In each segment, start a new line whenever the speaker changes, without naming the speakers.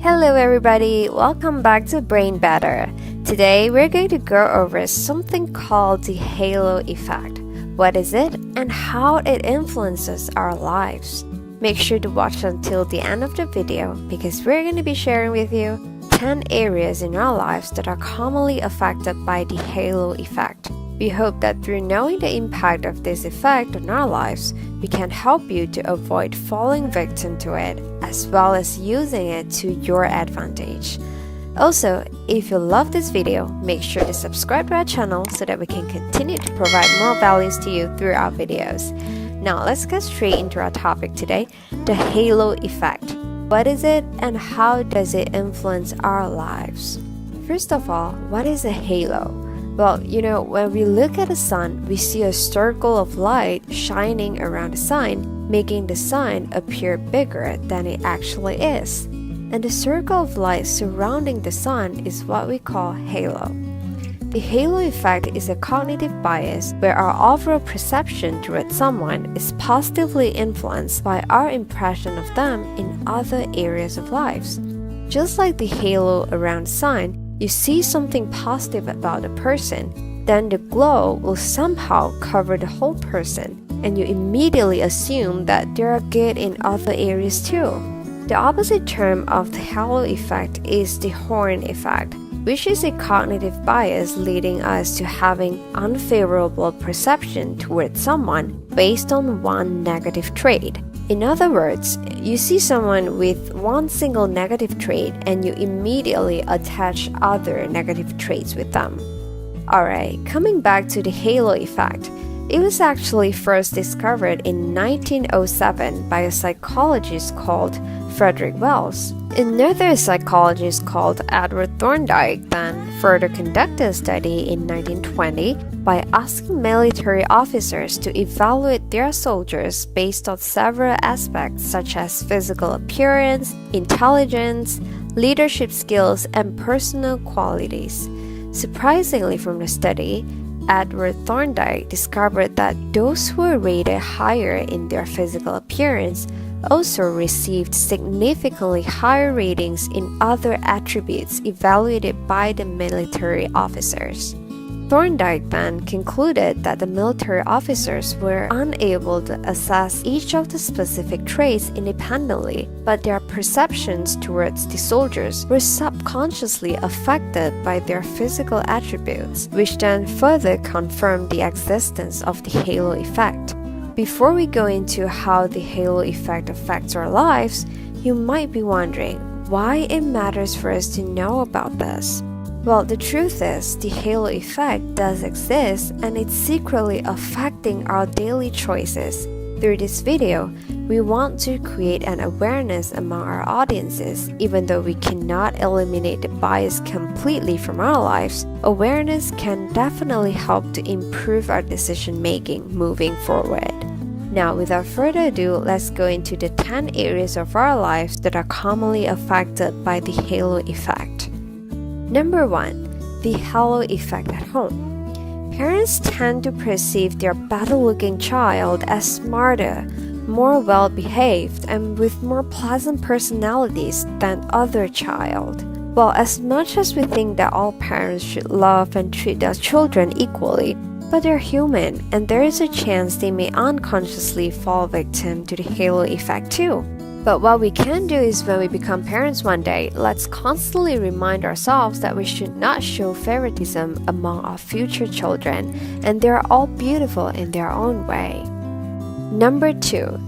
Hello everybody, welcome back to Brain Better. Today we're going to go over something called the halo effect. What is it and how it influences our lives? Make sure to watch until the end of the video because we're going to be sharing with you 10 areas in our lives that are commonly affected by the halo effect. We hope that through knowing the impact of this effect on our lives, we can help you to avoid falling victim to it, as well as using it to your advantage. Also, if you love this video, make sure to subscribe to our channel so that we can continue to provide more values to you through our videos. Now, let's get straight into our topic today, the halo effect. What is it and how does it influence our lives? First of all, what is a halo? Well, when we look at the sun, we see a circle of light shining around the sun, making the sun appear bigger than it actually is. And the circle of light surrounding the sun is what we call halo. The halo effect is a cognitive bias where our overall perception towards someone is positively influenced by our impression of them in other areas of lives. Just like the halo around the sun, you see something positive about a person, then the glow will somehow cover the whole person, and you immediately assume that they are good in other areas too. The opposite term of the halo effect is the horn effect, which is a cognitive bias leading us to having unfavorable perception towards someone based on one negative trait. In other words, you see someone with one single negative trait and you immediately attach other negative traits with them. Alright, coming back to the halo effect, it was actually first discovered in 1907 by a psychologist called Frederick Wells. Another psychologist called Edward Thorndike then further conducted a study in 1920 by asking military officers to evaluate their soldiers based on several aspects such as physical appearance, intelligence, leadership skills, and personal qualities. Surprisingly from the study, Edward Thorndike discovered that those who were rated higher in their physical appearance also received significantly higher ratings in other attributes evaluated by the military officers. Thorndike then concluded that the military officers were unable to assess each of the specific traits independently, but their perceptions towards the soldiers were subconsciously affected by their physical attributes, which then further confirmed the existence of the halo effect. Before we go into how the halo effect affects our lives, you might be wondering why it matters for us to know about this. Well, the truth is, the halo effect does exist and it's secretly affecting our daily choices. Through this video, we want to create an awareness among our audiences. Even though we cannot eliminate the bias completely from our lives, awareness can definitely help to improve our decision making moving forward. Now, without further ado, let's go into the 10 areas of our lives that are commonly affected by the halo effect. Number 1. The halo effect at home. Parents tend to perceive their better-looking child as smarter, more well-behaved, and with more pleasant personalities than other child. Well, as much as we think that all parents should love and treat their children equally, but they're human, and there is a chance they may unconsciously fall victim to the halo effect too. But what we can do is when we become parents one day, let's constantly remind ourselves that we should not show favoritism among our future children, and they're all beautiful in their own way. Number 2.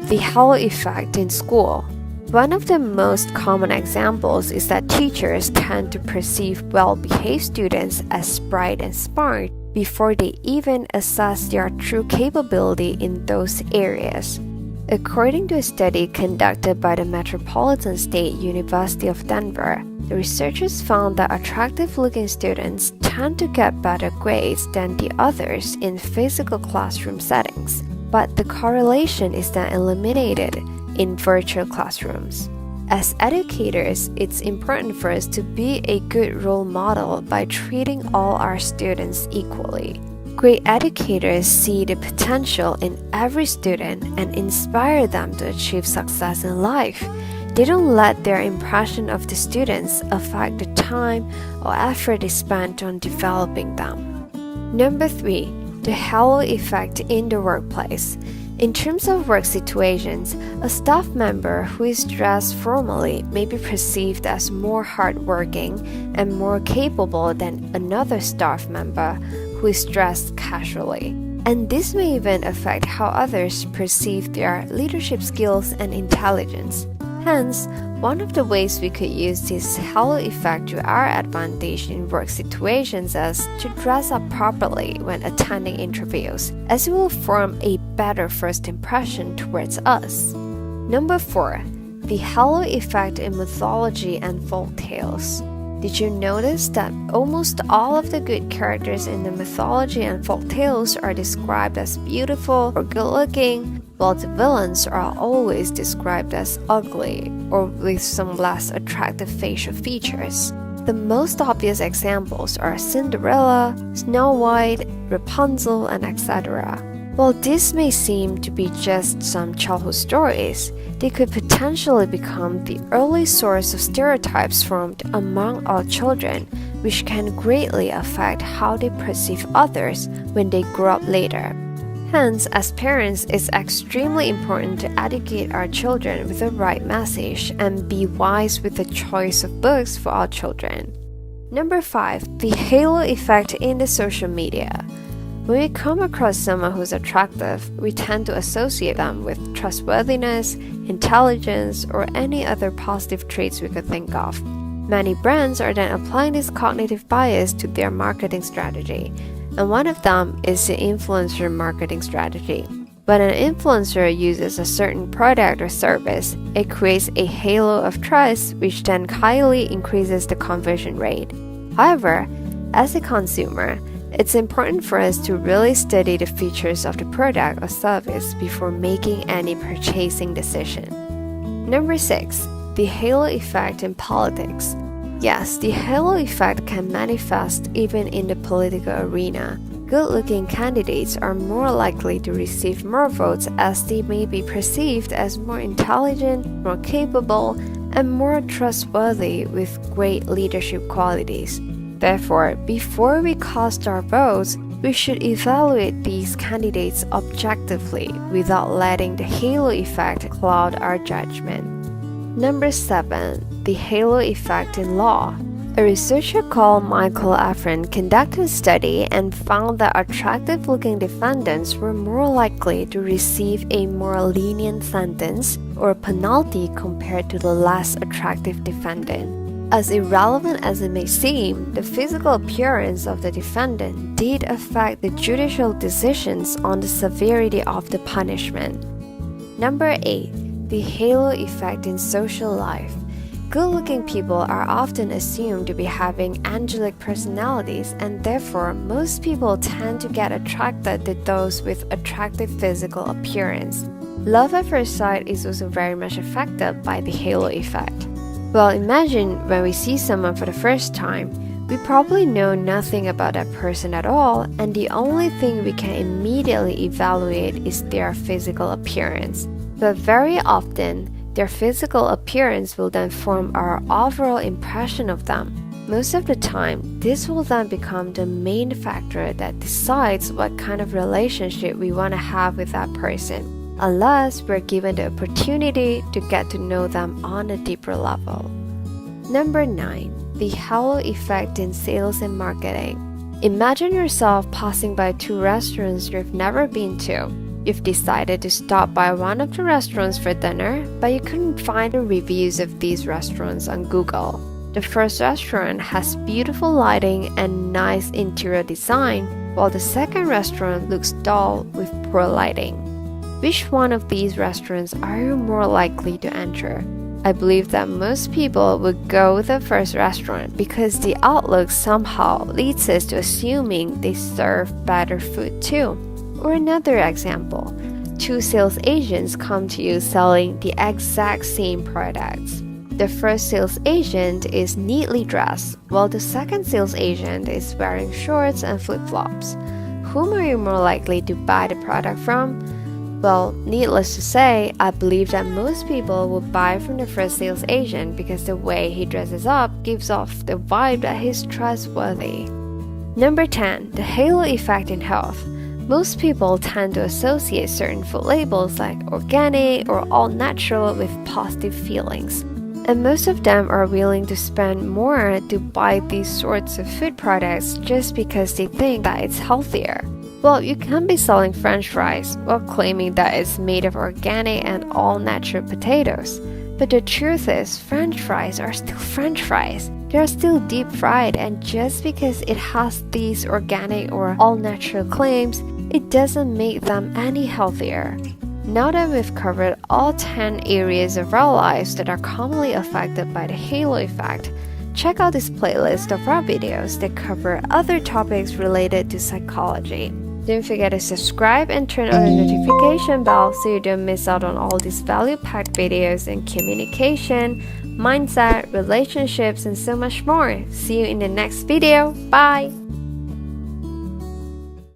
The halo effect in school. One of the most common examples is that teachers tend to perceive well-behaved students as bright and smart before they even assess their true capability in those areas. According to a study conducted by the Metropolitan State University of Denver, the researchers found that attractive-looking students tend to get better grades than the others in physical classroom settings, but the correlation is then eliminated in virtual classrooms. As educators, it's important for us to be a good role model by treating all our students equally. Great educators see the potential in every student and inspire them to achieve success in life. They don't let their impression of the students affect the time or effort they spent on developing them. Number 3. The halo effect in the workplace. In terms of work situations, a staff member who is dressed formally may be perceived as more hardworking and more capable than another staff member who is dressed casually. And this may even affect how others perceive their leadership skills and intelligence. Hence, one of the ways we could use this halo effect to our advantage in work situations is to dress up properly when attending interviews, as it will form a better first impression towards us. Number 4. The halo effect in mythology and folk tales. Did you notice that almost all of the good characters in the mythology and folk tales are described as beautiful or good-looking, while the villains are always described as ugly or with some less attractive facial features? The most obvious examples are Cinderella, Snow White, Rapunzel, and etc. While this may seem to be just some childhood stories, they could potentially become the early source of stereotypes formed among all children, which can greatly affect how they perceive others when they grow up later. Hence, as parents, it's extremely important to educate our children with the right message and be wise with the choice of books for our children. Number 5. The halo effect in the social media. When we come across someone who's attractive, we tend to associate them with trustworthiness, intelligence, or any other positive traits we could think of. Many brands are then applying this cognitive bias to their marketing strategy, and one of them is the influencer marketing strategy. When an influencer uses a certain product or service, it creates a halo of trust, which then highly increases the conversion rate. However, as a consumer, it's important for us to really study the features of the product or service before making any purchasing decision. Number 6. The halo effect in politics. Yes, the halo effect can manifest even in the political arena. Good-looking candidates are more likely to receive more votes as they may be perceived as more intelligent, more capable, and more trustworthy with great leadership qualities. Therefore, before we cast our votes, we should evaluate these candidates objectively without letting the halo effect cloud our judgment. Number 7. The halo effect in law. A researcher called Michael Efron conducted a study and found that attractive-looking defendants were more likely to receive a more lenient sentence or penalty compared to the less attractive defendant. As irrelevant as it may seem, the physical appearance of the defendant did affect the judicial decisions on the severity of the punishment. Number 8. The halo effect in social life. Good-looking people are often assumed to be having angelic personalities, and therefore most people tend to get attracted to those with attractive physical appearance. Love at first sight is also very much affected by the halo effect. Well, imagine when we see someone for the first time, we probably know nothing about that person at all, and the only thing we can immediately evaluate is their physical appearance. But very often, their physical appearance will then form our overall impression of them. Most of the time, this will then become the main factor that decides what kind of relationship we want to have with that person, unless we're given the opportunity to get to know them on a deeper level. Number 9. The halo effect in sales and marketing. Imagine yourself passing by 2 restaurants you've never been to. You've decided to stop by one of the restaurants for dinner, but you couldn't find the reviews of these restaurants on Google. The first restaurant has beautiful lighting and nice interior design, while the second restaurant looks dull with poor lighting. Which one of these restaurants are you more likely to enter? I believe that most people would go with the first restaurant because the outlook somehow leads us to assuming they serve better food too. Or another example, 2 sales agents come to you selling the exact same products. The first sales agent is neatly dressed, while the second sales agent is wearing shorts and flip-flops. Whom are you more likely to buy the product from? Well, needless to say, I believe that most people will buy from the first sales agent because the way he dresses up gives off the vibe that he's trustworthy. Number 10. The halo effect in health. Most people tend to associate certain food labels like organic or all natural with positive feelings. And most of them are willing to spend more to buy these sorts of food products just because they think that it's healthier. Well, you can be selling French fries while claiming that it's made of organic and all-natural potatoes. But the truth is, French fries are still French fries. They are still deep fried, and just because it has these organic or all-natural claims, it doesn't make them any healthier. Now that we've covered all 10 areas of our lives that are commonly affected by the halo effect, check out this playlist of our videos that cover other topics related to psychology. Don't forget to subscribe and turn on the notification bell so you don't miss out on all these value-packed videos in communication, mindset, relationships, and so much more. See you in the next video. Bye!